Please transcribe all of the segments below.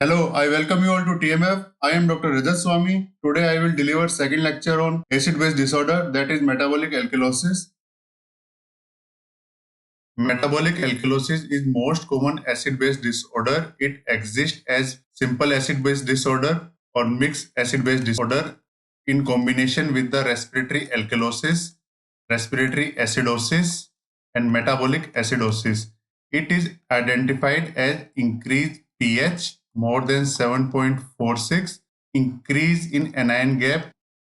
Hello, I welcome you all to TMF. I am Dr. Rajat Swami. Today I will deliver second lecture on acid-base disorder, that is metabolic alkalosis. Metabolic alkalosis is most common acid-base disorder. It exists as simple acid-base disorder or mixed acid-base disorder in combination with the respiratory alkalosis, respiratory acidosis, and metabolic acidosis. It is identified as increased pH more than 7.46, increase in anion gap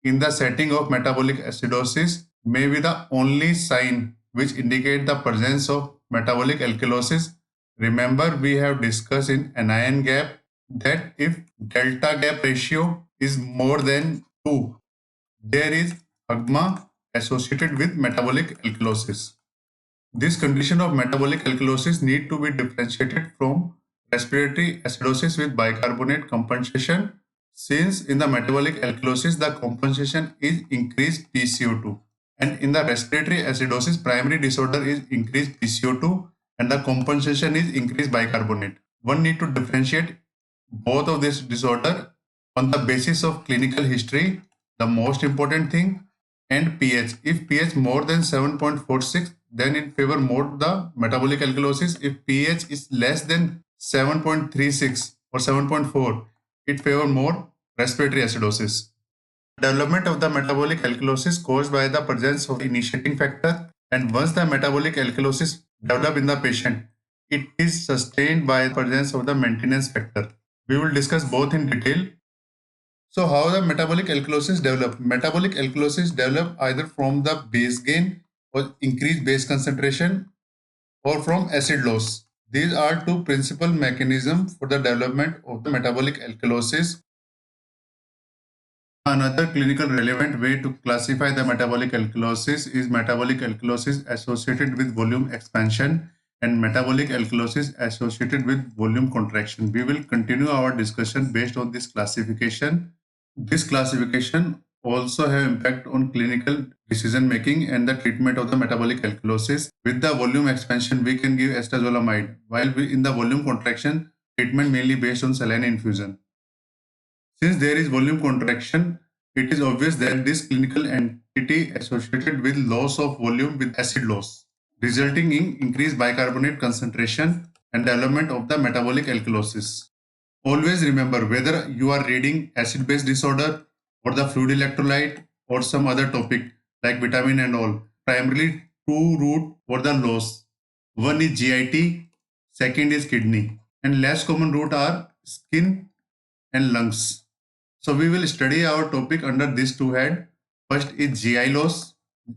in the setting of metabolic acidosis may be the only sign which indicate the presence of metabolic alkalosis. Remember, we have discussed in anion gap that if delta gap ratio is more than 2, there is AGMA associated with metabolic alkalosis. This condition of metabolic alkalosis need to be differentiated from respiratory acidosis with bicarbonate compensation, since in the metabolic alkalosis the compensation is increased PCO2, and in the respiratory acidosis primary disorder is increased PCO2 and the compensation is increased bicarbonate. One need to differentiate both of this disorder on the basis of clinical history, the most important thing, and pH. If pH more than 7.46, then in favor more the metabolic alkalosis. If pH is less than 7.36 or 7.4, it favor more respiratory acidosis. Development of the metabolic alkalosis caused by the presence of the initiating factor, and once the metabolic alkalosis develop in the patient, it is sustained by the presence of the maintenance factor. We will discuss both in detail. So how the metabolic alkalosis develop? Metabolic alkalosis develop either from the base gain or increased base concentration or from acid loss. These are two principal mechanisms for the development of the metabolic alkalosis. Another clinical relevant way to classify the metabolic alkalosis is metabolic alkalosis associated with volume expansion and metabolic alkalosis associated with volume contraction. We will continue our discussion based on this classification. This classification also have impact on clinical decision making and the treatment of the metabolic alkalosis. With the volume expansion, we can give acetazolamide, while in the volume contraction, treatment mainly based on saline infusion. Since there is volume contraction, it is obvious that this clinical entity associated with loss of volume with acid loss, resulting in increased bicarbonate concentration and development of the metabolic alkalosis. Always remember, whether you are reading acid-base disorder or the fluid electrolyte or some other topic like vitamin and all, primarily two route for the loss. One is GIT, second is kidney, and less common route are skin and lungs. So we will study our topic under these two head. First is GI loss.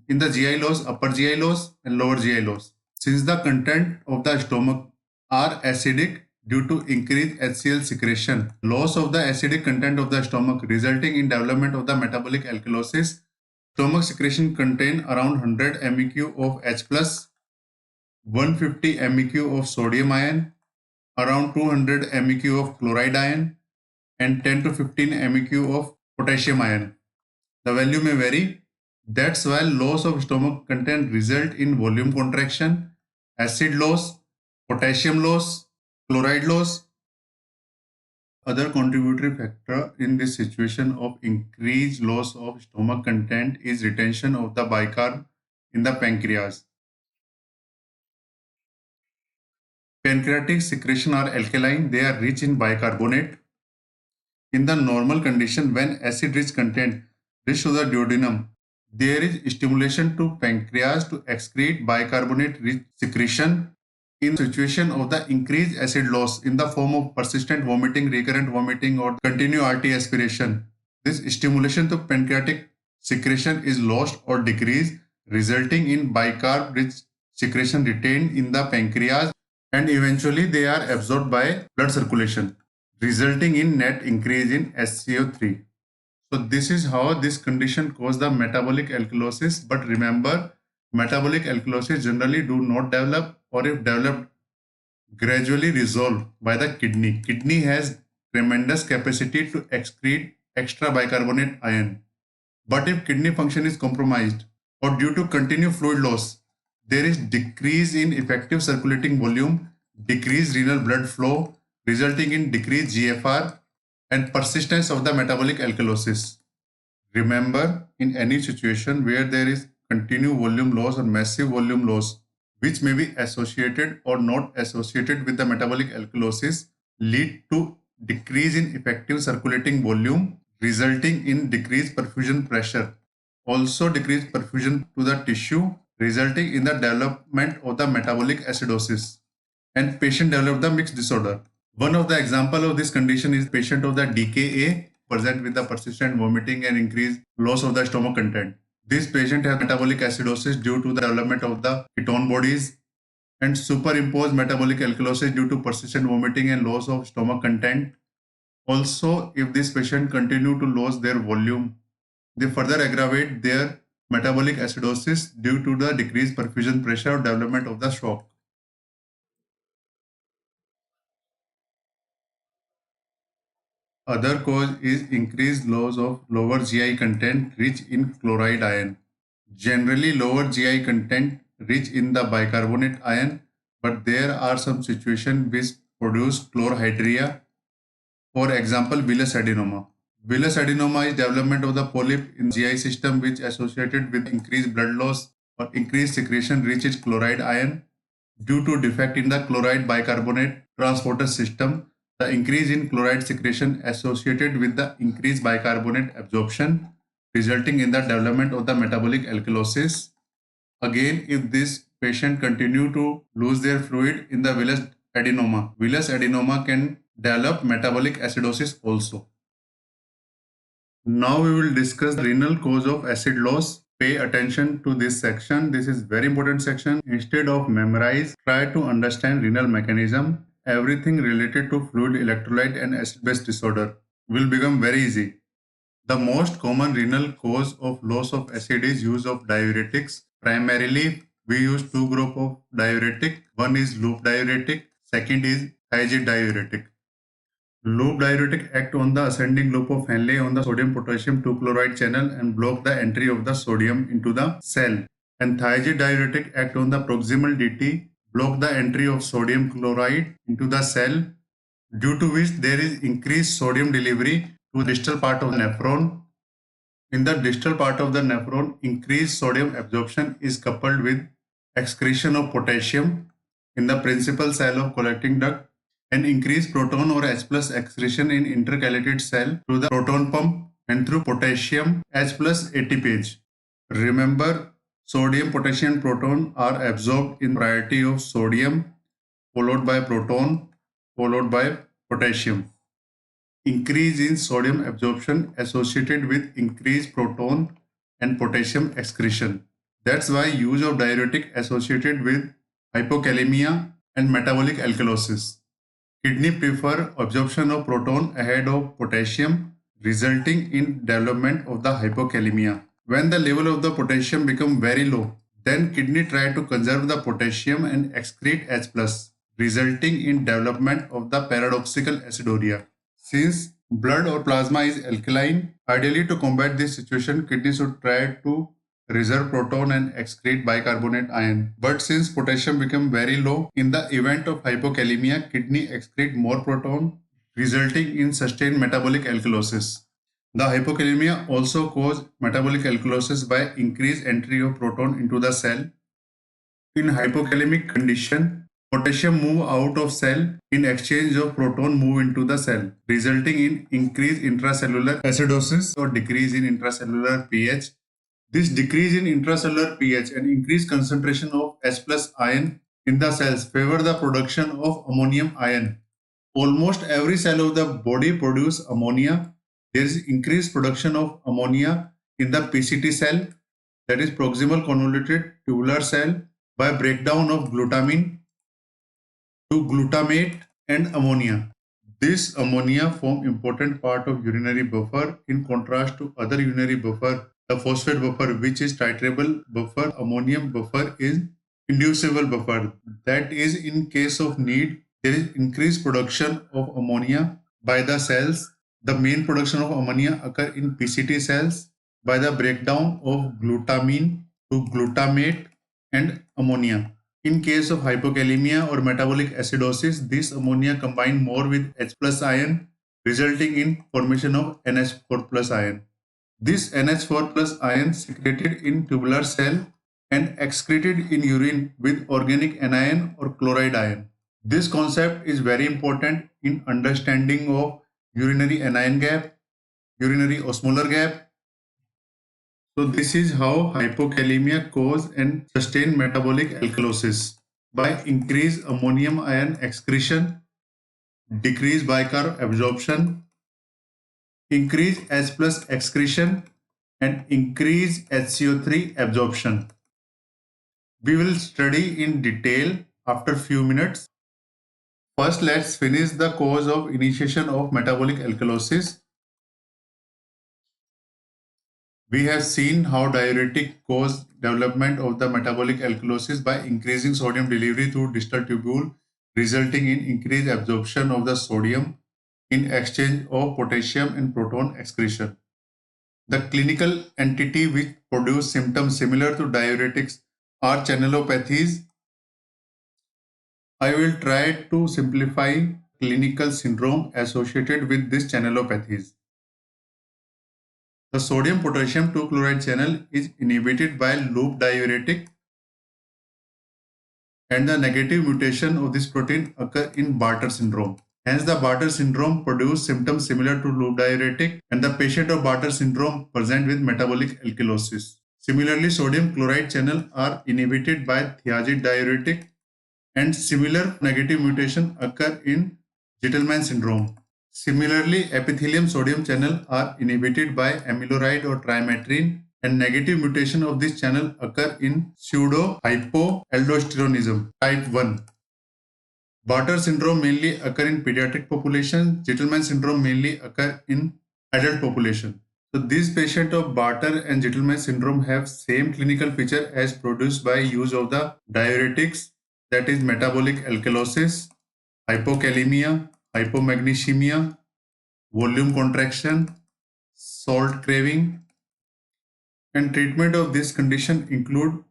In the GI loss, upper GI loss and lower GI loss. Since the content of the stomach are acidic due to increased HCl secretion, loss of the acidic content of the stomach resulting in development of the metabolic alkalosis. Stomach secretion contain around 100 MEq of H+, 150 MEq of sodium ion, around 200 MEq of chloride ion, and 10 to 15 MEq of potassium ion. The value may vary. That's why loss of stomach content result in volume contraction, acid loss, potassium loss, chloride loss. Other contributory factor in this situation of increased loss of stomach content is retention of the bicarb in the pancreas. Pancreatic secretion are alkaline, they are rich in bicarbonate. In the normal condition, when acid-rich content reach to the duodenum, there is stimulation to pancreas to excrete bicarbonate-rich secretion. In the situation of the increased acid loss in the form of persistent vomiting, recurrent vomiting, or continued RT aspiration, this stimulation to pancreatic secretion is lost or decreased, resulting in bicarb-rich secretion retained in the pancreas, and eventually they are absorbed by blood circulation, resulting in net increase in SCO3. So this is how this condition causes the metabolic alkalosis. But remember, metabolic alkalosis generally do not develop, or if developed, gradually resolve by the kidney. Kidney has tremendous capacity to excrete extra bicarbonate ion. But if kidney function is compromised or due to continued fluid loss, there is decrease in effective circulating volume, decreased renal blood flow, resulting in decreased GFR and persistence of the metabolic alkalosis. Remember, in any situation where there is continued volume loss or massive volume loss, which may be associated or not associated with the metabolic alkalosis, lead to decrease in effective circulating volume, resulting in decreased perfusion pressure. Also decreased perfusion to the tissue, resulting in the development of the metabolic acidosis, and patient develop the mixed disorder. One of the example of this condition is patient of the DKA present with the persistent vomiting and increased loss of the stomach content. This patient has metabolic acidosis due to the development of the ketone bodies and superimposed metabolic alkalosis due to persistent vomiting and loss of stomach content. Also, if this patient continue to lose their volume, they further aggravate their metabolic acidosis due to the decreased perfusion pressure or development of the shock. Other cause is increased loss of lower GI content rich in chloride ion. Generally, lower GI content rich in the bicarbonate ion, but there are some situations which produce chlorhydria. For example, villus adenoma. Villus adenoma is development of the polyp in GI system which associated with increased blood loss or increased secretion rich in chloride ion due to defect in the chloride bicarbonate transporter system. The increase in chloride secretion associated with the increased bicarbonate absorption, resulting in the development of the metabolic alkalosis. Again, if this patient continue to lose their fluid in the villus adenoma can develop metabolic acidosis also. Now we will discuss the renal cause of acid loss. Pay attention to this section. This is very important section. Instead of memorize, try to understand renal mechanism. Everything related to fluid, electrolyte and acid-base disorder will become very easy. The most common renal cause of loss of acid is use of diuretics. Primarily, we use two groups of diuretic. One is loop diuretic, second is thiazide diuretic. Loop diuretic act on the ascending loop of Henle on the sodium-potassium 2-chloride channel and block the entry of the sodium into the cell. And thiazide diuretic act on the proximal DT, block the entry of sodium chloride into the cell, due to which there is increased sodium delivery to the distal part of the nephron. In the distal part of the nephron, increased sodium absorption is coupled with excretion of potassium in the principal cell of collecting duct and increased proton or H plus excretion in intercalated cell through the proton pump and through potassium H plus ATPase. Remember, sodium, potassium, proton are absorbed in priority of sodium, followed by proton, followed by potassium. Increase in sodium absorption associated with increased proton and potassium excretion. That's why use of diuretic associated with hypokalemia and metabolic alkalosis. Kidney prefer absorption of proton ahead of potassium, resulting in development of the hypokalemia. When the level of the potassium become very low, then kidney try to conserve the potassium and excrete H+, resulting in development of the paradoxical aciduria. Since blood or plasma is alkaline, ideally to combat this situation, kidney should try to reserve proton and excrete bicarbonate ion. But since potassium become very low, in the event of hypokalemia, kidney excrete more proton, resulting in sustained metabolic alkalosis. The hypokalemia also cause metabolic alkalosis by increased entry of proton into the cell. In hypokalemic condition, potassium move out of cell in exchange of proton move into the cell, resulting in increased intracellular acidosis or decrease in intracellular pH. This decrease in intracellular pH and increased concentration of H plus ion in the cells favor the production of ammonium ion. Almost every cell of the body produces ammonia. There is increased production of ammonia in the PCT cell, that is proximal convoluted tubular cell, by breakdown of glutamine to glutamate and ammonia. This ammonia form important part of urinary buffer in contrast to other urinary buffer. The phosphate buffer, which is titrable buffer, ammonium buffer is inducible buffer. That is, in case of need, there is increased production of ammonia by the cells. The main production of ammonia occur in PCT cells by the breakdown of glutamine to glutamate and ammonia. In case of hypokalemia or metabolic acidosis, this ammonia combine more with H plus ion, resulting in formation of NH4 plus ion. This NH4 plus ion secreted in tubular cell and excreted in urine with organic anion or chloride ion. This concept is very important in understanding of urinary anion gap, urinary osmolar gap. So this is how hypokalemia cause and sustain metabolic alkalosis by increased ammonium ion excretion, decreased bicarb absorption, increased H plus excretion, and increased HCO3 absorption. We will study in detail after few minutes. First, let's finish the cause of initiation of metabolic alkalosis. We have seen how diuretic cause development of the metabolic alkalosis by increasing sodium delivery through distal tubule, resulting in increased absorption of the sodium in exchange of potassium and proton excretion. The clinical entity which produce symptoms similar to diuretics are channelopathies. I will try to simplify clinical syndrome associated with these channelopathies. The sodium potassium 2 chloride channel is inhibited by loop diuretic, and the negative mutation of this protein occur in Bartter syndrome. Hence, the Bartter syndrome produce symptoms similar to loop diuretic, and the patient of Bartter syndrome present with metabolic alkalosis. Similarly, sodium chloride channel are inhibited by thiazide diuretic, and similar negative mutation occur in Gitelman syndrome. Similarly, epithelium sodium channel are inhibited by amiloride or trimetrine, and negative mutation of this channel occur in pseudo-hypoaldosteronism type 1. Bartter syndrome mainly occur in pediatric population. Gitelman syndrome mainly occur in adult population. So these patients of Bartter and Gitelman syndrome have same clinical feature as produced by use of the diuretics, that is metabolic alkalosis, hypokalemia, hypomagnesemia, volume contraction, salt craving, and treatment of this condition include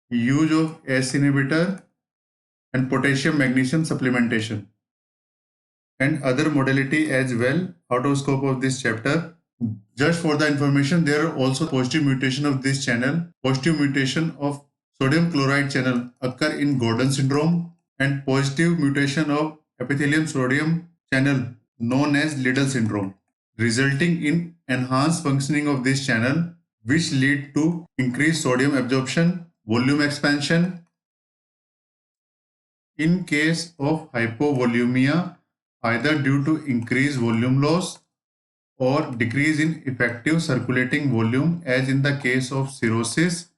use of ACE inhibitor and potassium magnesium supplementation and other modality as well out of scope of this chapter. Just for the information, there are also positive mutation of this channel. Positive mutation of sodium chloride channel occur in Gordon syndrome, and positive mutation of epithelium sodium channel known as Liddle syndrome, resulting in enhanced functioning of this channel, which lead to increased sodium absorption, volume expansion. In case of hypovolemia, either due to increased volume loss or decrease in effective circulating volume, as in the case of cirrhosis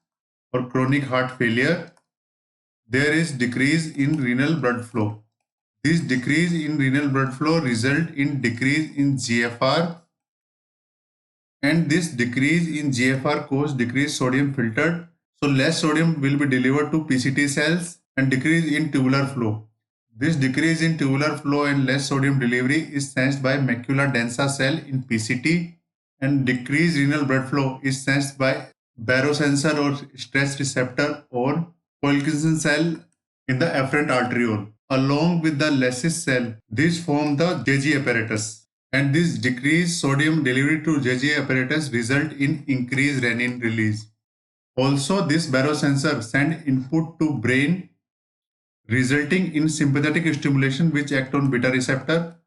or chronic heart failure, there is decrease in renal blood flow. This decrease in renal blood flow result in decrease in GFR, and this decrease in GFR cause decreased sodium filtered. So less sodium will be delivered to PCT cells and decrease in tubular flow. This decrease in tubular flow and less sodium delivery is sensed by macula densa cell in PCT, and decreased renal blood flow is sensed by barosensor or stress receptor or Wilkinson cell in the afferent arteriole. Along with the Lassis cell, these form the JG apparatus, and this decreased sodium delivery to JG apparatus result in increased renin release. Also, this barosensor send input to brain, resulting in sympathetic stimulation which act on beta receptor.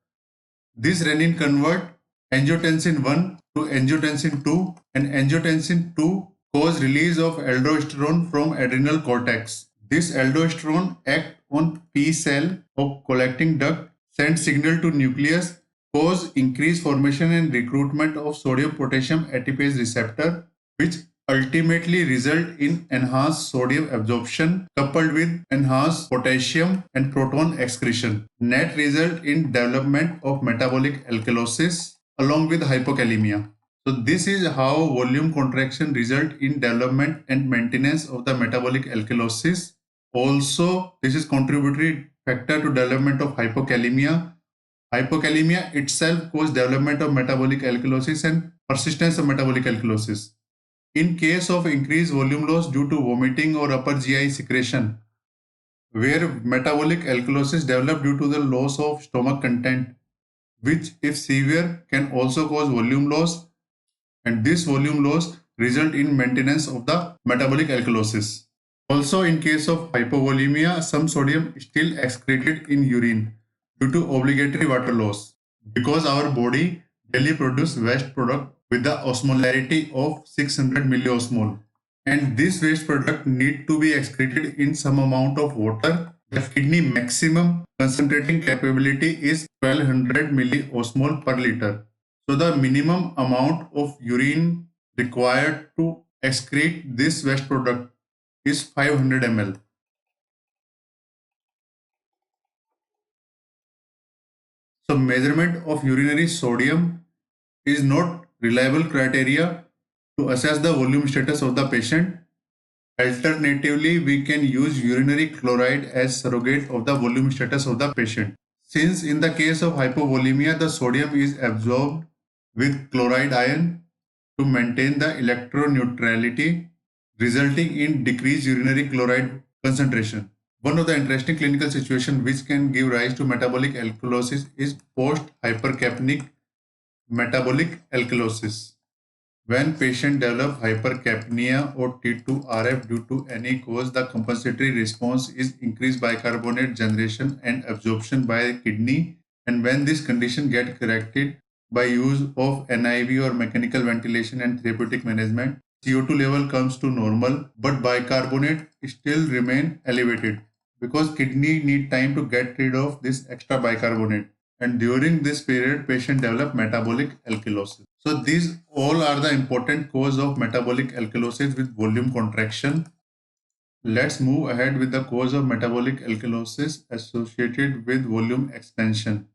This renin convert angiotensin 1 to angiotensin 2, and angiotensin 2 cause release of aldosterone from adrenal cortex. This aldosterone act on P cell of collecting duct, send signal to nucleus, cause increased formation and recruitment of sodium potassium ATPase receptor, which ultimately result in enhanced sodium absorption coupled with enhanced potassium and proton excretion. Net result in development of metabolic alkalosis along with hypokalemia. So this is how volume contraction result in development and maintenance of the metabolic alkalosis. Also, this is contributory factor to development of hypokalemia. Hypokalemia itself causes development of metabolic alkalosis and persistence of metabolic alkalosis. In case of increased volume loss due to vomiting or upper GI secretion, where metabolic alkalosis develop due to the loss of stomach content, which if severe can also cause volume loss, and this volume loss result in maintenance of the metabolic alkalosis. Also, in case of hypovolemia, some sodium is still excreted in urine due to obligatory water loss, because our body daily produce waste product with the osmolarity of 600 milliosmol, and this waste product need to be excreted in some amount of water. The kidney maximum concentrating capability is 1200 milliosmol per liter. So the minimum amount of urine required to excrete this waste product is 500 ml. So measurement of urinary sodium is not reliable criteria to assess the volume status of the patient. Alternatively, we can use urinary chloride as surrogate of the volume status of the patient. Since in the case of hypovolemia, the sodium is absorbed with chloride ion to maintain the electroneutrality, resulting in decreased urinary chloride concentration. One of the interesting clinical situations which can give rise to metabolic alkalosis is post-hypercapnic metabolic alkalosis. When patient develop hypercapnia or T2RF due to any cause, the compensatory response is increased bicarbonate generation and absorption by kidney. And when this condition get corrected by use of NIV or mechanical ventilation and therapeutic management, CO2 level comes to normal, but bicarbonate still remain elevated because kidney need time to get rid of this extra bicarbonate, and during this period patient develop metabolic alkalosis. So these all are the important cause of metabolic alkalosis with volume contraction. Let's move ahead with the cause of metabolic alkalosis associated with volume expansion.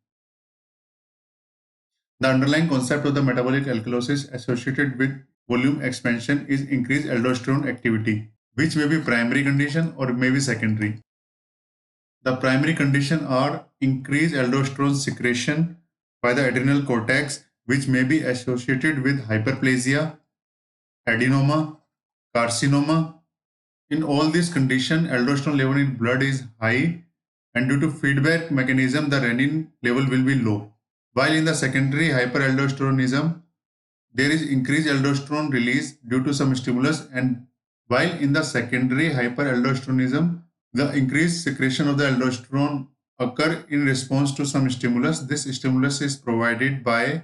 The underlying concept of the metabolic alkalosis associated with volume expansion is increased aldosterone activity, which may be primary condition or may be secondary. The primary condition are increased aldosterone secretion by the adrenal cortex, which may be associated with hyperplasia, adenoma, carcinoma. In all these conditions, aldosterone level in blood is high, and due to feedback mechanism, the renin level will be low. While in the secondary hyperaldosteronism, there is increased aldosterone release due to some stimulus, and while in the secondary hyperaldosteronism, the increased secretion of the aldosterone occur in response to some stimulus. This stimulus is provided by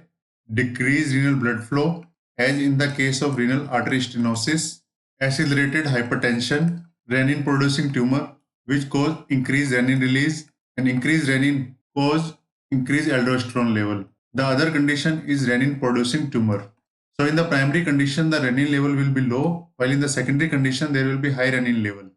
decreased renal blood flow, as in the case of renal artery stenosis, accelerated hypertension, renin producing tumor, which cause increased renin release, and increased renin cause increased aldosterone level. The other condition is renin producing tumor. So in the primary condition, the renin level will be low, while in the secondary condition, there will be high renin level.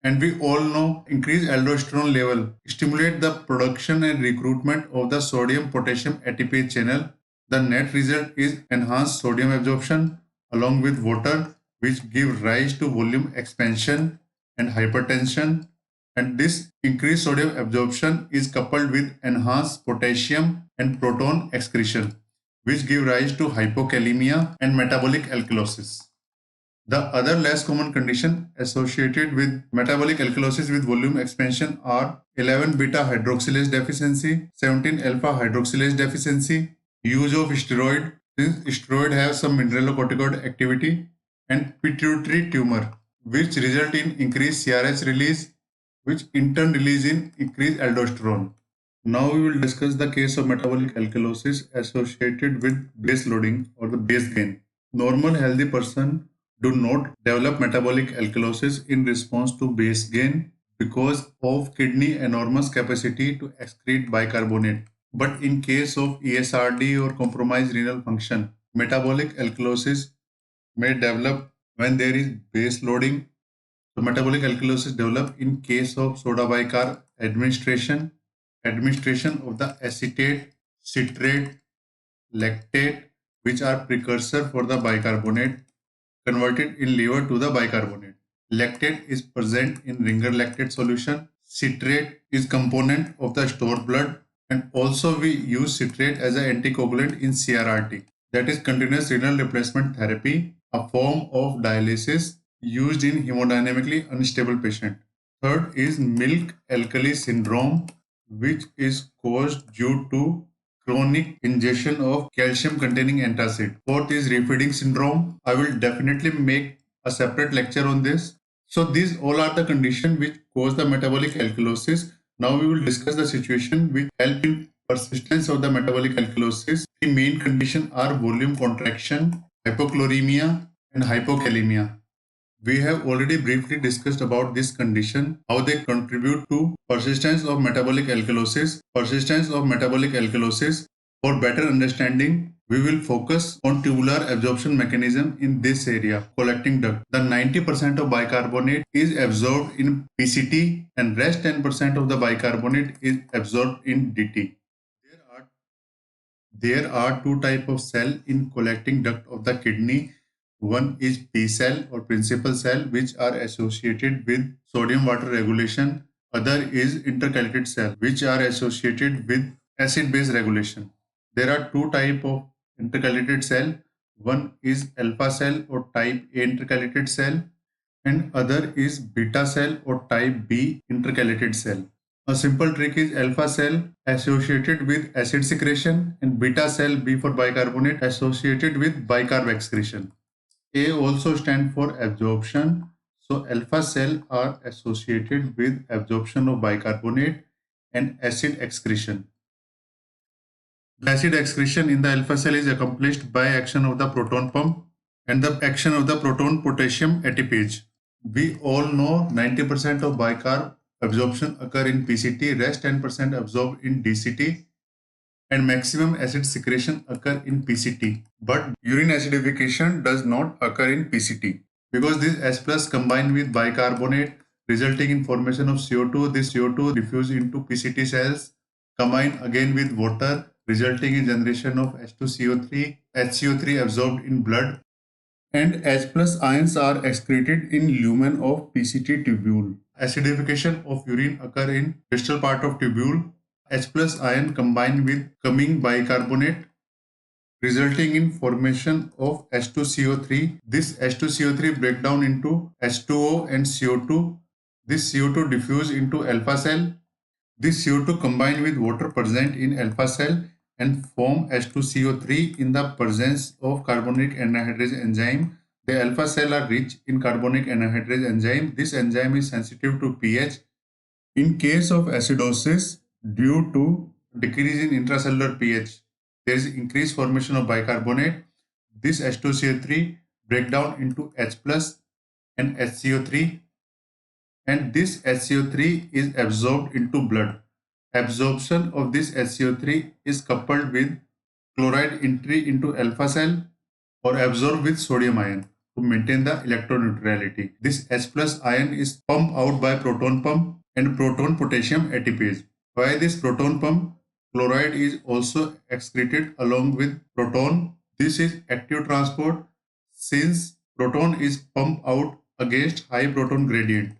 And we all know increased aldosterone level stimulate the production and recruitment of the sodium potassium ATPase channel. The net result is enhanced sodium absorption along with water, which give rise to volume expansion and hypertension. And this increased sodium absorption is coupled with enhanced potassium and proton excretion, which give rise to hypokalemia and metabolic alkalosis. The other less common condition associated with metabolic alkalosis with volume expansion are 11 beta hydroxylase deficiency, 17 alpha hydroxylase deficiency, use of steroid, since steroid have some mineralocorticoid activity, and pituitary tumor, which result in increased CRH release, which in turn release in increased aldosterone. Now we will discuss the case of metabolic alkalosis associated with base loading or the base gain. Normal healthy person do not develop metabolic alkalosis in response to base gain because of kidney enormous capacity to excrete bicarbonate. But in case of ESRD or compromised renal function, metabolic alkalosis may develop when there is base loading. So metabolic alkalosis develop in case of soda bicarb administration of the acetate, citrate, lactate, which are precursor for the bicarbonate converted in liver to the bicarbonate. Lactate is present in ringer lactate solution. Citrate is component of the stored blood, and also we use citrate as an anticoagulant in CRRT, that is continuous renal replacement therapy. a form of dialysis used in hemodynamically unstable patient. Third is milk alkali syndrome, which is caused due to chronic ingestion of calcium containing antacid. Fourth is refeeding syndrome. I will definitely make a separate lecture on this. So these all are the conditions which cause the metabolic alkalosis. Now we will discuss the situation which help in persistence of the metabolic alkalosis. The main conditions are volume contraction, hypochloremia, and hypokalemia. We have already briefly discussed about this condition, how they contribute to persistence of metabolic alkalosis. Persistence of metabolic alkalosis. For better understanding, we will focus on tubular absorption mechanism in this area, collecting duct. The 90% of bicarbonate is absorbed in PCT and rest 10% of the bicarbonate is absorbed in DT. There are two types of cell in collecting duct of the kidney. One is P cell or principal cell, which are associated with sodium water regulation. Other is intercalated cell, which are associated with acid base regulation. There are two types of intercalated cell. One is alpha cell or type A intercalated cell, and other is beta cell or type B intercalated cell. A simple trick is alpha cell associated with acid secretion and beta cell B for bicarbonate associated with bicarb excretion. A also stand for absorption. So alpha cell are associated with absorption of bicarbonate and acid excretion. The acid excretion in the alpha cell is accomplished by action of the proton pump and the action of the proton potassium ATPase. We all know 90% of bicarb absorption occur in PCT, rest 10% absorbed in DCT, and maximum acid secretion occur in PCT. But urine acidification does not occur in PCT because this H plus combined with bicarbonate resulting in formation of CO2. This CO2 diffuse into PCT cells, combine again with water resulting in generation of H2CO3, HCO3 absorbed in blood, and H plus ions are excreted in lumen of PCT tubule. Acidification of urine occur in distal part of tubule. H plus ion combined with coming bicarbonate resulting in formation of H2CO3. This H2CO3 break down into H2O and CO2. This CO2 diffuse into alpha cell. This CO2 combined with water present in alpha cell and form H2CO3 in the presence of carbonic anhydrase enzyme. The alpha cell are rich in carbonic anhydrase enzyme. This enzyme is sensitive to pH. In case of acidosis, due to decrease in intracellular pH, there is increased formation of bicarbonate. This H2CO3 break down into H plus and HCO3, and this HCO3 is absorbed into blood. Absorption of this HCO3 is coupled with chloride entry into alpha cell or absorbed with sodium ion to maintain the electroneutrality. This H plus ion is pumped out by proton pump and proton potassium ATPase. By this proton pump, chloride is also excreted along with proton. This is active transport since proton is pumped out against high proton gradient.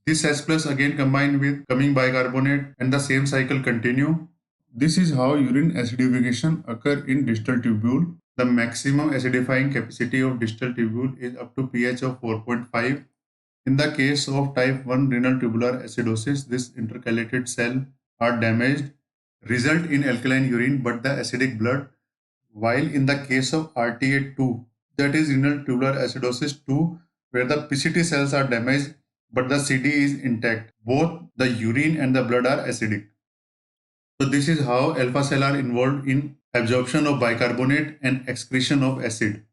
This H plus again combined with coming bicarbonate and the same cycle continue. This is how urine acidification occur in distal tubule. The maximum acidifying capacity of distal tubule is up to pH of 4.5. In the case of type 1 renal tubular acidosis, this intercalated cell are damaged, result in alkaline urine but the acidic blood. While in the case of RTA2, that is renal tubular acidosis 2, where the PCT cells are damaged but the CD is intact, both the urine and the blood are acidic. So this is how alpha cell are involved in absorption of bicarbonate and excretion of acid.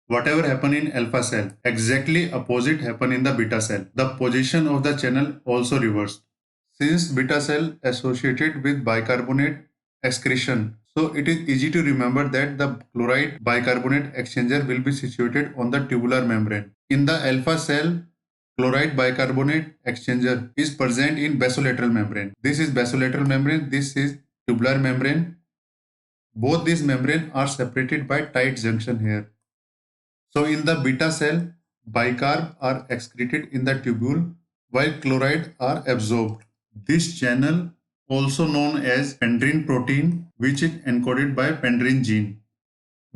Whatever happen in alpha cell, exactly opposite happen in the beta cell. The position of the channel also reversed. Since beta cell associated with bicarbonate excretion, so it is easy to remember that the chloride bicarbonate exchanger will be situated on the tubular membrane. In the alpha cell, chloride bicarbonate exchanger is present in basolateral membrane. This is basolateral membrane, this is tubular membrane. Both these membranes are separated by tight junction here. So in the beta cell, bicarb are excreted in the tubule while chloride are absorbed. This channel, also known as pendrin protein, which is encoded by pendrin gene.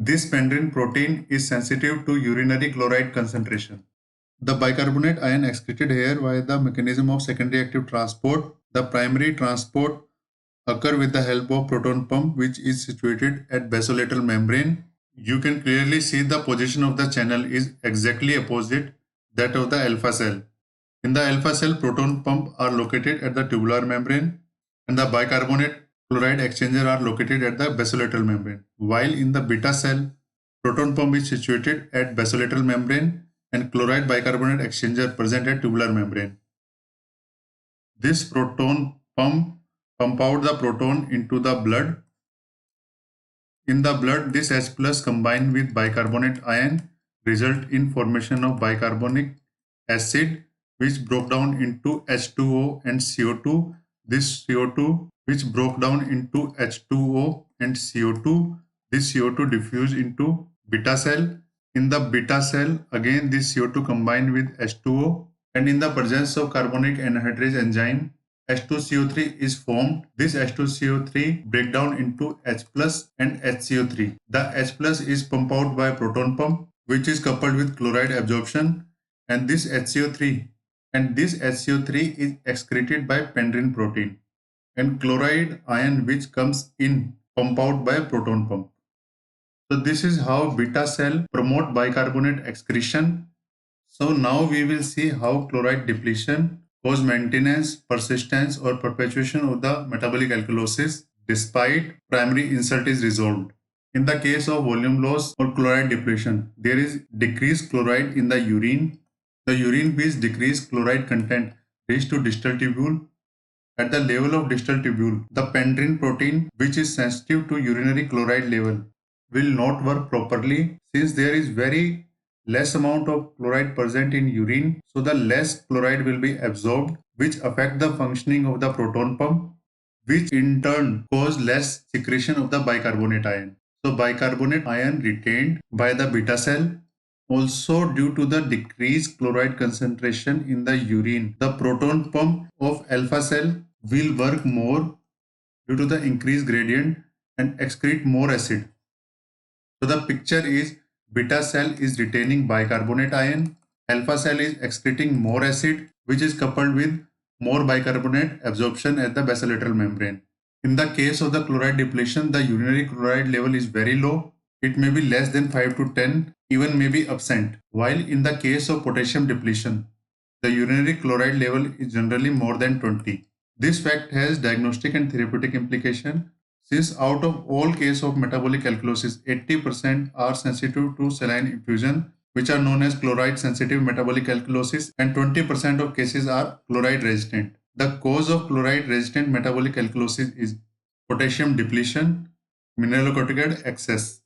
This pendrin protein is sensitive to urinary chloride concentration. The bicarbonate ion excreted here via the mechanism of secondary active transport. The primary transport occur with the help of proton pump, which is situated at basolateral membrane. You can clearly see the position of the channel is exactly opposite that of the alpha cell. In the alpha cell, proton pump are located at the tubular membrane and the bicarbonate chloride exchanger are located at the basolateral membrane. While in the beta cell, proton pump is situated at basolateral membrane and chloride bicarbonate exchanger present at tubular membrane. This proton pump out the proton into the blood. In the blood, this H plus combined with bicarbonate ion result in formation of bicarbonic acid which broke down into H2O and CO2. This CO2 which broke down into H2O and CO2. This CO2 diffused into beta cell. In the beta cell, again this CO2 combined with H2O, and in the presence of carbonic anhydrase enzyme, H2CO3 is formed. This H2CO3 break down into H plus and HCO3. The H plus is pumped out by proton pump, which is coupled with chloride absorption, and this HCO3 is excreted by pendrin protein, and chloride ion which comes in pumped out by proton pump. So this is how beta cell promote bicarbonate excretion. So now we will see how chloride depletion cause maintenance, persistence or perpetuation of the metabolic alkalosis despite primary insult is resolved. In the case of volume loss or chloride depletion, there is decreased chloride in the urine. The urine with decreased chloride content reach to distal tubule. At the level of distal tubule, the pendrin protein, which is sensitive to urinary chloride level, will not work properly since there is very less amount of chloride present in urine, so the less chloride will be absorbed, which affect the functioning of the proton pump, which in turn cause less secretion of the bicarbonate ion. So bicarbonate ion retained by the beta cell. Also due to the decreased chloride concentration in the urine, the proton pump of alpha cell will work more due to the increased gradient and excrete more acid. So the picture is beta cell is retaining bicarbonate ion, alpha cell is excreting more acid which is coupled with more bicarbonate absorption at the basolateral membrane. In the case of the chloride depletion, the urinary chloride level is very low. It may be less than 5 to 10, even may be absent. While in the case of potassium depletion, the urinary chloride level is generally more than 20. This fact has diagnostic and therapeutic implication. Since out of all cases of metabolic alkalosis, 80% are sensitive to saline infusion, which are known as chloride sensitive metabolic alkalosis, and 20% of cases are chloride resistant. The cause of chloride resistant metabolic alkalosis is potassium depletion, mineralocorticoid excess.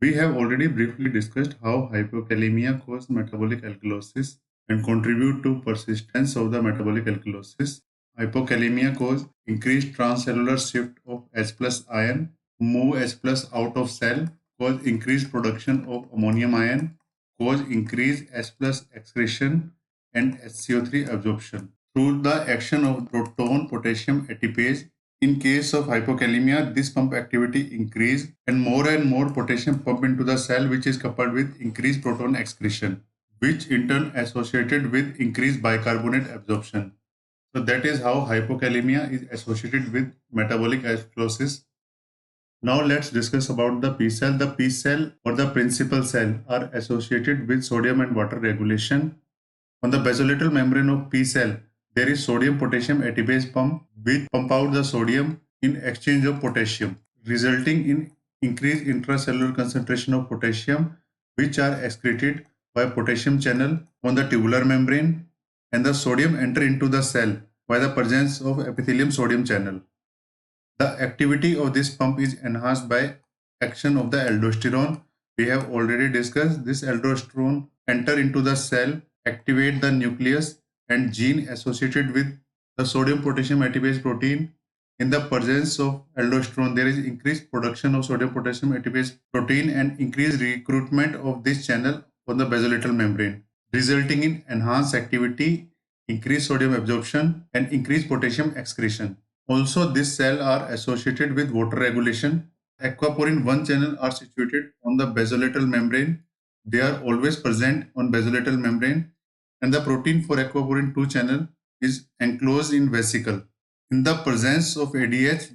We have already briefly discussed how hypokalemia causes metabolic alkalosis and contribute to persistence of the metabolic alkalosis. Hypokalemia cause increased transcellular shift of H plus ion, move H plus out of cell, cause increased production of ammonium ion, cause increased H plus excretion and HCO3 absorption. Through the action of proton potassium ATPase, in case of hypokalemia, this pump activity increase and more potassium pump into the cell, which is coupled with increased proton excretion, which in turn associated with increased bicarbonate absorption. So that is how hypokalemia is associated with metabolic alkalosis. Now let's discuss about the P cell. The P cell or the principal cell are associated with sodium and water regulation. On the basolateral membrane of P cell, there is sodium potassium ATPase pump which pump out the sodium in exchange of potassium, resulting in increased intracellular concentration of potassium, which are excreted by potassium channel on the tubular membrane, and the sodium enter into the cell by the presence of epithelium sodium channel. The activity of this pump is enhanced by action of the aldosterone. We have already discussed this. Aldosterone enter into the cell, activate the nucleus and gene associated with the sodium potassium ATPase protein. In the presence of aldosterone, there is increased production of sodium potassium ATPase protein and increased recruitment of this channel on the basolateral membrane, resulting in enhanced activity, increased sodium absorption and increased potassium excretion. Also, this cell are associated with water regulation. Aquaporin 1 channel are situated on the basolateral membrane. They are always present on basolateral membrane, and the protein for aquaporin 2 channel is enclosed in vesicle. In the presence of ADH,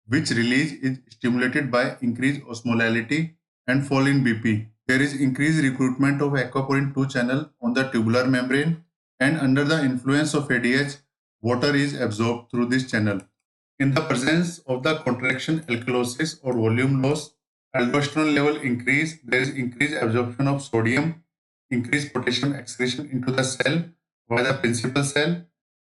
which release is stimulated by increased osmolality and fall in BP. There is increased recruitment of aquaporin 2 channel on the tubular membrane, and under the influence of ADH, water is absorbed through this channel. In the presence of the contraction alkalosis or volume loss, aldosterone level increase, there is increased absorption of sodium, increased potassium excretion into the cell via the principal cell,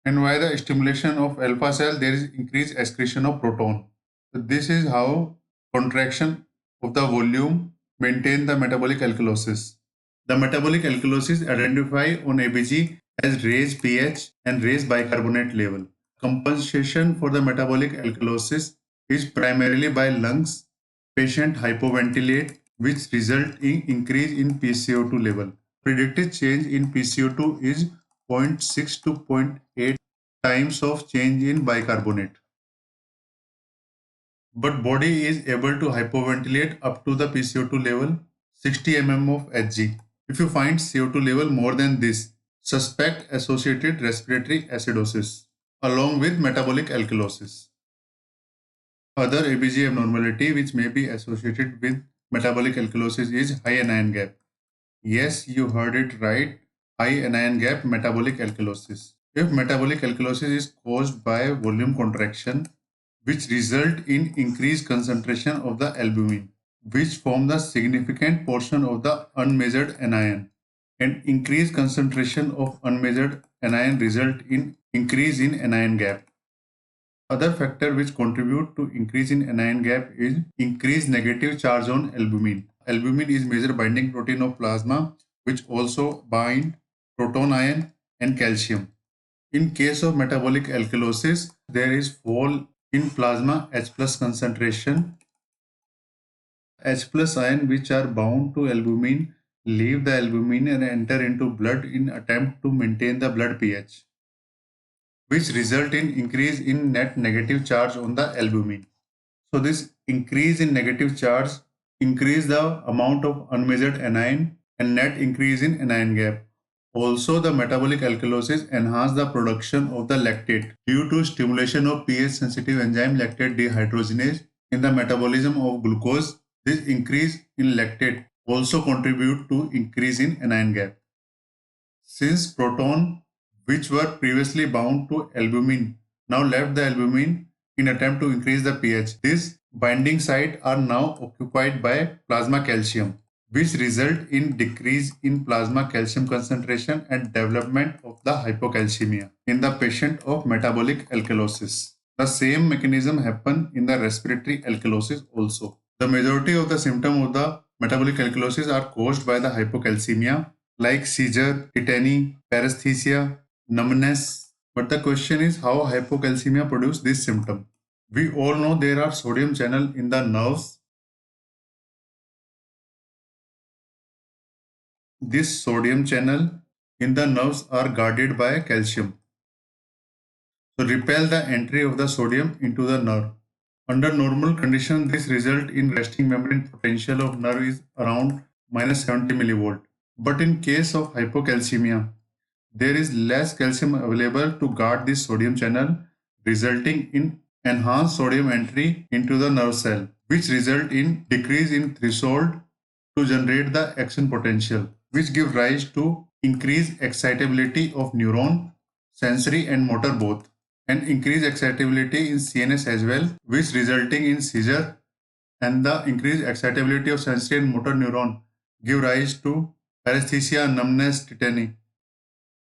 and via the stimulation of alpha cell, there is increased excretion of proton. So this is how contraction of the volume maintain the metabolic alkalosis. The metabolic alkalosis identify on ABG as raised pH and raised bicarbonate level. Compensation for the metabolic alkalosis is primarily by lungs. Patient hypoventilate, which result in increase in PCO2 level. Predicted change in PCO2 is 0.6 to 0.8 times of change in bicarbonate. But body is able to hypoventilate up to the PCO2 level 60 mm of Hg. If you find CO2 level more than this, suspect associated respiratory acidosis along with metabolic alkalosis. Other ABG abnormality which may be associated with metabolic alkalosis is high anion gap. Yes, you heard it right. High anion gap metabolic alkalosis. If metabolic alkalosis is caused by volume contraction, which result in increased concentration of the albumin, which form the significant portion of the unmeasured anion, and increased concentration of unmeasured anion result in increase in anion gap. Other factor which contribute to increase in anion gap is increased negative charge on albumin. Albumin is major binding protein of plasma, which also bind proton ion and calcium. In case of metabolic alkalosis, there is fall in plasma H plus concentration. H plus ion which are bound to albumin leave the albumin and enter into blood in attempt to maintain the blood pH, which result in increase in net negative charge on the albumin. So this increase in negative charge increase the amount of unmeasured anion and net increase in anion gap. Also, the metabolic alkalosis enhance the production of the lactate due to stimulation of pH-sensitive enzyme lactate dehydrogenase in the metabolism of glucose. This increase in lactate also contribute to increase in anion gap. Since proton which were previously bound to albumin now left the albumin in attempt to increase the pH, these binding sites are now occupied by plasma calcium, which result in decrease in plasma calcium concentration and development of the hypocalcemia in the patient of metabolic alkalosis. The same mechanism happen in the respiratory alkalosis also. The majority of the symptoms of the metabolic alkalosis are caused by the hypocalcemia like seizure, tetany, paresthesia, numbness. But the question is how hypocalcemia produce this symptom. We all know there are sodium channel in the nerves. This sodium channel in the nerves are guarded by calcium. So repel the entry of the sodium into the nerve. Under normal conditions, this result in resting membrane potential of nerve is around minus 70 millivolt. But in case of hypocalcemia, there is less calcium available to guard this sodium channel, resulting in enhanced sodium entry into the nerve cell, which result in decrease in threshold to generate the action potential, which give rise to increased excitability of neuron, sensory and motor both, and increased excitability in CNS as well, which resulting in seizure, and the increased excitability of sensory and motor neuron give rise to paresthesia, numbness, tetany.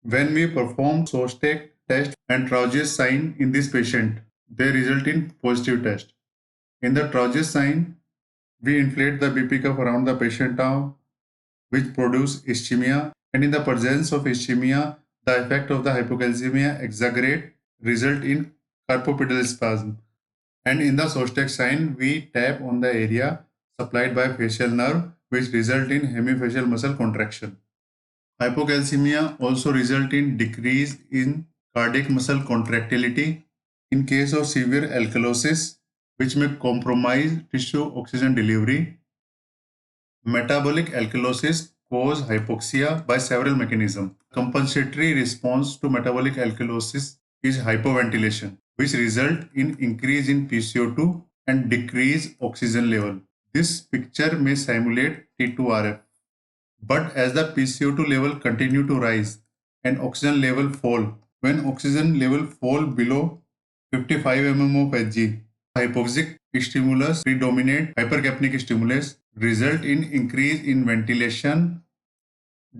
When we perform Sostek test and Trauge's sign in this patient, they result in positive test. In the Trauge's sign, we inflate the BP cuff around the patient arm, which produce ischemia, and in the presence of ischemia, the effect of the hypocalcemia exaggerate, result in carpopedal spasm. And in the Sostek sign, we tap on the area supplied by facial nerve, which result in hemifacial muscle contraction. Hypocalcemia also result in decrease in cardiac muscle contractility. In case of severe alkalosis, which may compromise tissue oxygen delivery. Metabolic alkalosis cause hypoxia by several mechanisms. Compensatory response to metabolic alkalosis is hypoventilation, which result in increase in PCO2 and decrease oxygen level. This picture may simulate T2RF. But as the PCO2 level continue to rise and oxygen level fall, when oxygen level fall below 55 mm of Hg, hypoxic stimulus predominate hypercapnic stimulus result in increase in ventilation,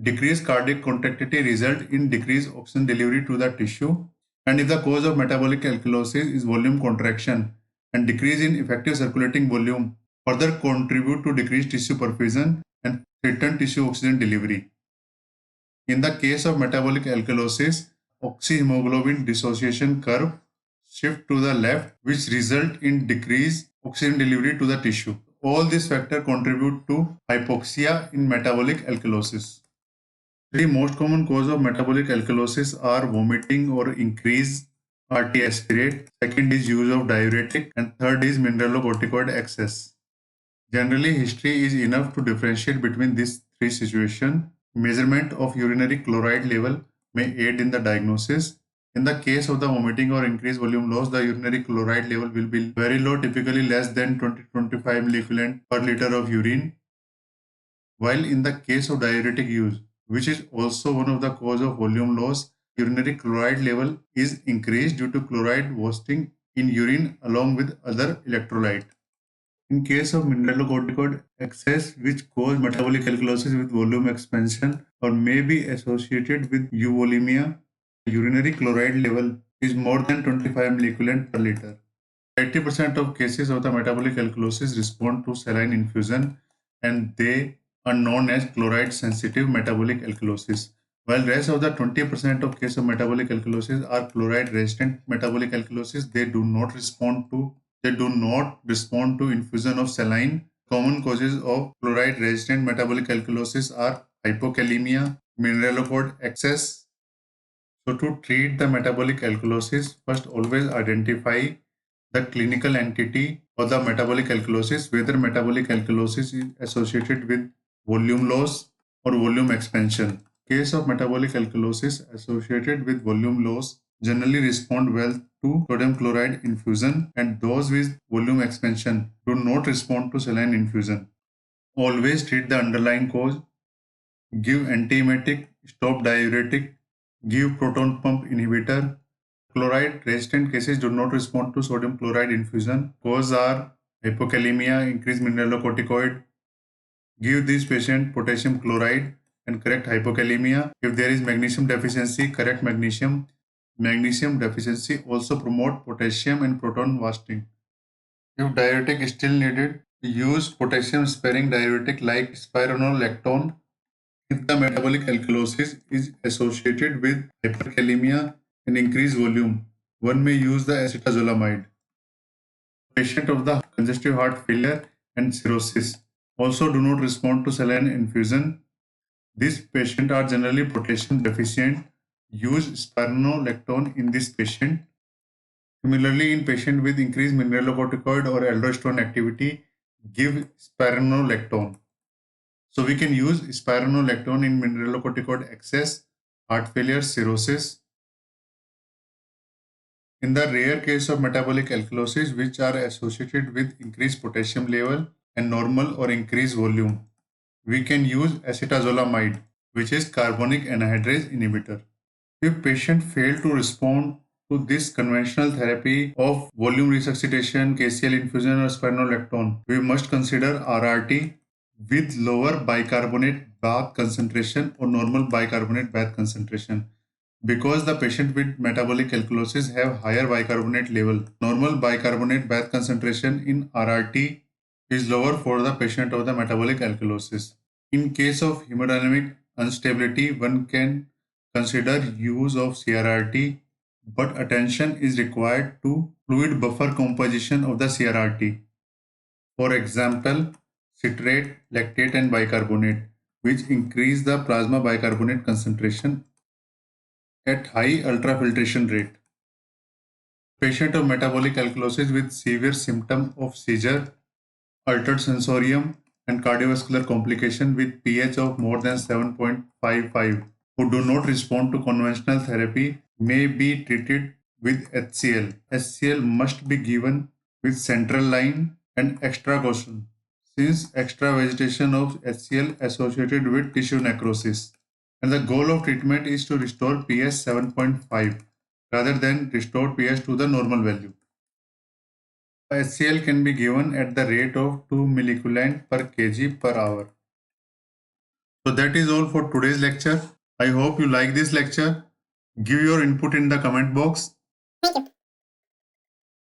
decreased cardiac contractility result in decreased oxygen delivery to the tissue, and if the cause of metabolic alkalosis is volume contraction and decrease in effective circulating volume, further contribute to decreased tissue perfusion and threaten tissue oxygen delivery. In the case of metabolic alkalosis, oxyhemoglobin dissociation curve shift to the left, which result in decreased oxygen delivery to the tissue. All these factors contribute to hypoxia in metabolic alkalosis. The most common cause of metabolic alkalosis are vomiting or increased RT aspirate. Second is use of diuretic, and third is mineralocorticoid excess. Generally, history is enough to differentiate between these three situations. Measurement of urinary chloride level may aid in the diagnosis. In the case of the vomiting or increased volume loss, the urinary chloride level will be very low, typically less than 20-25 milliequivalent per liter of urine. While in the case of diuretic use, which is also one of the cause of volume loss, urinary chloride level is increased due to chloride wasting in urine along with other electrolyte. In case of mineralocorticoid excess, which cause metabolic alkalosis with volume expansion or may be associated with euvolemia, urinary chloride level is more than 25 milliequivalent per liter. 80% of cases of the metabolic alkalosis respond to saline infusion, and they are known as chloride sensitive metabolic alkalosis. While rest of the 20% of cases of metabolic alkalosis are chloride resistant metabolic alkalosis, they do not respond to infusion of saline. Common causes of chloride resistant metabolic alkalosis are hypokalemia, mineralocorticoid excess. So to treat the metabolic alkalosis, first always identify the clinical entity or the metabolic alkalosis, whether metabolic alkalosis is associated with volume loss or volume expansion. Case of metabolic alkalosis associated with volume loss generally respond well to sodium chloride infusion, and those with volume expansion do not respond to saline infusion. Always treat the underlying cause, give antiemetic, stop diuretic, give proton pump inhibitor. Chloride resistant cases do not respond to sodium chloride infusion. Cause are hypokalemia, increased mineralocorticoid. Give this patient potassium chloride and correct hypokalemia. If there is magnesium deficiency, correct magnesium. Magnesium deficiency also promote potassium and proton wasting. If diuretic is still needed, use potassium sparing diuretic like spironolactone. If the metabolic alkalosis is associated with hyperkalemia and increased volume, one may use the acetazolamide. Patient of the congestive heart failure and cirrhosis also do not respond to saline infusion. These patients are generally potassium deficient. Use spironolactone in this patient. Similarly, in patient with increased mineralocorticoid or aldosterone activity, give spironolactone. So we can use spironolactone in mineralocorticoid excess, heart failure, cirrhosis. In the rare case of metabolic alkalosis, which are associated with increased potassium level and normal or increased volume, we can use acetazolamide, which is carbonic anhydrase inhibitor. If patient fail to respond to this conventional therapy of volume resuscitation, KCl infusion or spironolactone, we must consider RRT with lower bicarbonate bath concentration or normal bicarbonate bath concentration. Because the patient with metabolic alkalosis have higher bicarbonate level, normal bicarbonate bath concentration in RRT is lower for the patient of the metabolic alkalosis. In case of hemodynamic instability, one can consider use of CRRT, but attention is required to fluid buffer composition of the CRRT. For example, citrate, lactate and bicarbonate, which increase the plasma bicarbonate concentration at high ultrafiltration rate. Patient of metabolic alkalosis with severe symptom of seizure, altered sensorium, and cardiovascular complication with pH of more than 7.55 who do not respond to conventional therapy may be treated with HCl. HCl must be given with central line and extra caution since extravagitation of HCl associated with tissue necrosis. And the goal of treatment is to restore pH 7.5 rather than restore pH to the normal value. HCl can be given at the rate of 2 milliequivalent per kg per hour. So that is all for today's lecture. I hope you like this lecture. Give your input in the comment box. Thank you.